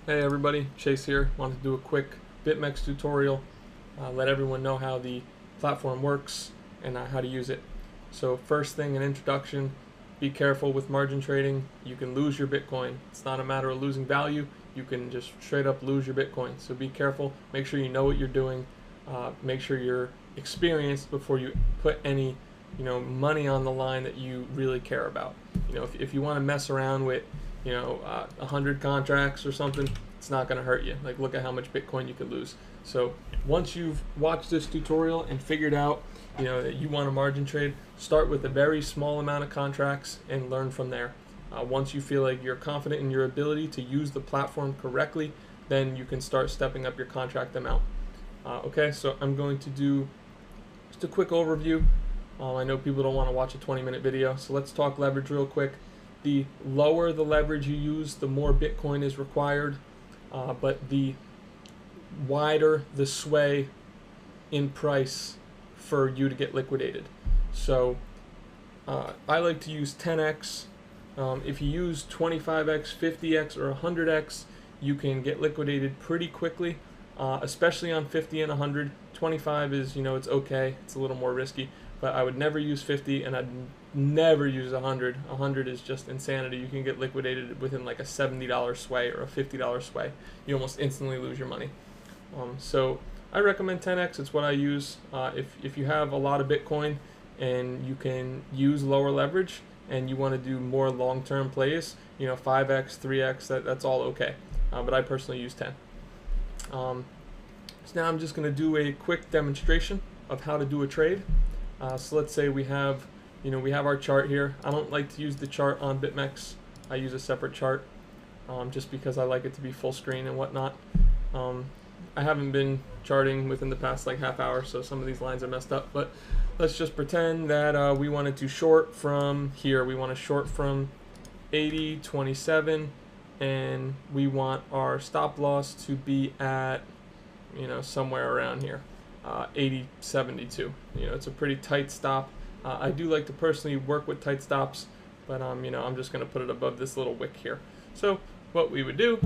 Hey everybody, Chase here. Wanted to do a quick Bitmex tutorial, let everyone know how the platform works and how to use it. So first thing, an introduction, be careful with margin trading. You can lose your Bitcoin. It's not a matter of losing value. You can just straight up lose your Bitcoin. So be careful, make sure you know what you're doing, make sure you're experienced before you put any money on the line that you really care about. If you want to mess around with 100 contracts or something, it's not going to hurt you. Like, look at how much Bitcoin you could lose. So once you've watched this tutorial and figured out that you want to margin trade, start with a very small amount of contracts and learn from there. Once you feel like you're confident in your ability to use the platform correctly, then you can start stepping up your contract amount. Okay, so I'm going to do just a quick overview. I know people don't want to watch a 20-minute video, so let's talk leverage real quick. The lower the leverage you use, the more Bitcoin is required, but the wider the sway in price for you to get liquidated. So I like to use 10x. If you use 25x, 50x, or 100x, you can get liquidated pretty quickly, especially on 50 and 100. 25 is, it's okay. It's a little more risky, but I would never use 50, and I'd never use 100. 100 is just insanity. You can get liquidated within like a $70 sway or a $50 sway. You almost instantly lose your money. So I recommend 10x. It's what I use. If you have a lot of Bitcoin and you can use lower leverage and you want to do more long-term plays, 5x, 3x, that's all okay. But I personally use 10. So now I'm just going to do a quick demonstration of how to do a trade. So let's say we have our chart here. I don't like to use the chart on Bitmex. I use a separate chart just because I like it to be full screen and whatnot. I haven't been charting within the past like half hour, so some of these lines are messed up, but let's just pretend that we wanted to short from here. We want to short from 80.27, and we want our stop loss to be at somewhere around here, 80.72. It's a pretty tight stop. I do like to personally work with tight stops, but I'm just going to put it above this little wick here. So what we would do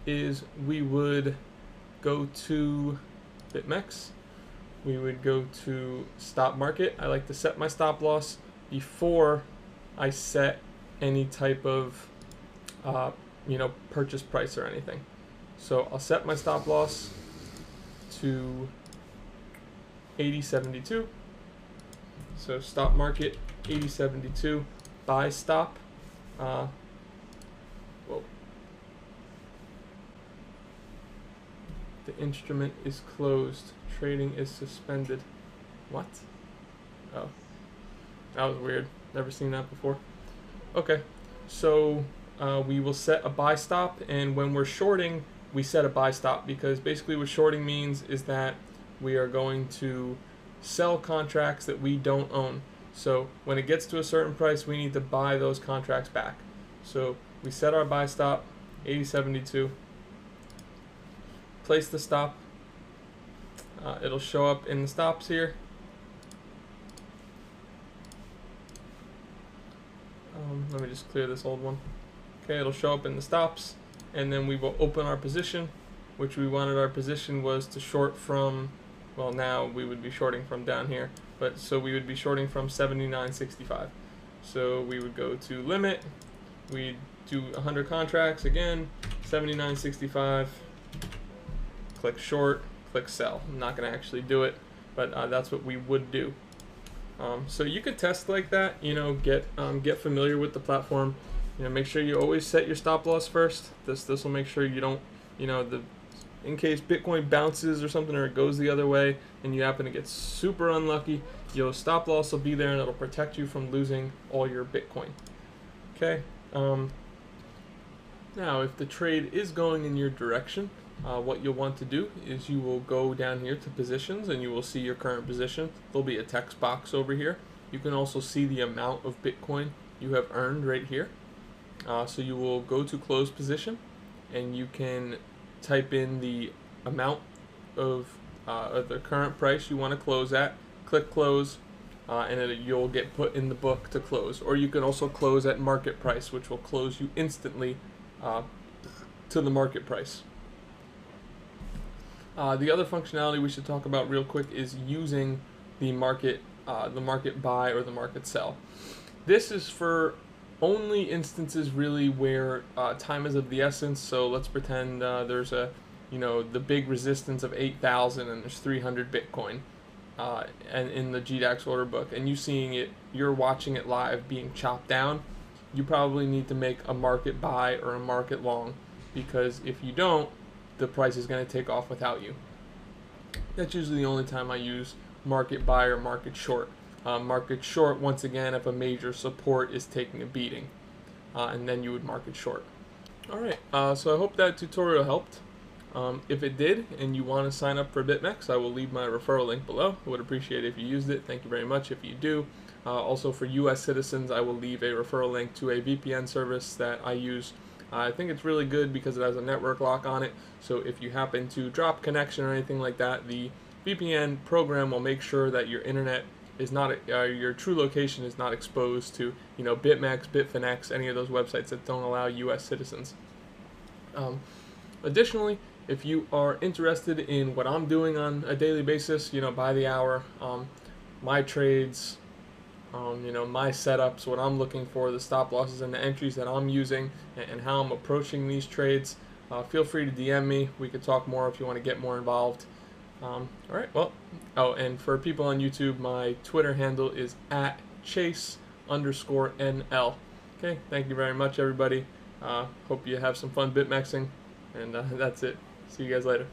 is we would go to Bitmex. We would go to stop market. I like to set my stop loss before I set any type of purchase price or anything. So I'll set my stop loss to 80.72. So stop market 80.72, buy stop. Whoa. The instrument is closed. Trading is suspended. What? Oh, that was weird. Never seen that before. Okay, so we will set a buy stop, and when we're shorting, we set a buy stop, because basically what shorting means is that we are going to sell contracts that we don't own. So when it gets to a certain price, we need to buy those contracts back. So we set our buy stop 80.72, place the stop. It'll show up in the stops here. Let me just clear this old one. Okay, it'll show up in the stops, and then we will open our position, which we wanted our position was to short from, well, now we would be shorting from down here, but so we would be shorting from 79.65. So we would go to limit, we'd do 100 contracts again, 79.65, click short, click sell. I'm not going to actually do it, but that's what we would do. So you could test like that, get familiar with the platform. Make sure you always set your stop loss first. This will make sure you don't, in case Bitcoin bounces or something, or it goes the other way and you happen to get super unlucky, your stop loss will be there and it'll protect you from losing all your Bitcoin. Okay. Now, if the trade is going in your direction, what you'll want to do is you will go down here to positions, and you will see your current position. There'll be a text box over here. You can also see the amount of Bitcoin you have earned right here. So you will go to close position, and you can type in the amount of the current price you want to close at, click close, and you'll get put in the book to close. Or you can also close at market price, which will close you instantly to the market price. The other functionality we should talk about real quick is using the market buy or the market sell. This is for only instances really where time is of the essence. So let's pretend there's the big resistance of 8,000 and there's 300 Bitcoin, and in the GDAX order book, and you're watching it live being chopped down. You probably need to make a market buy or a market long, because if you don't, the price is going to take off without you. That's usually the only time I use market buy or market short. Market short, once again, if a major support is taking a beating, and then you would market short. Alright, so I hope that tutorial helped. If it did and you want to sign up for Bitmex, I will leave my referral link below. I would appreciate it if you used it. Thank you very much if you do. Also for US citizens, I will leave a referral link to a VPN service that I use. I think it's really good because it has a network lock on it, so if you happen to drop connection or anything like that, the VPN program will make sure that your internet is not, your true location is not exposed to, Bitmex, Bitfinex, any of those websites that don't allow US citizens. Additionally, if you are interested in what I'm doing on a daily basis, by the hour, my trades, my setups, what I'm looking for, the stop losses and the entries that I'm using, and how I'm approaching these trades, feel free to DM me. We could talk more if you want to get more involved. All right, well, and for people on YouTube, my Twitter handle is @chase_NL. Okay, thank you very much, everybody. Hope you have some fun BitMexing, and that's it. See you guys later.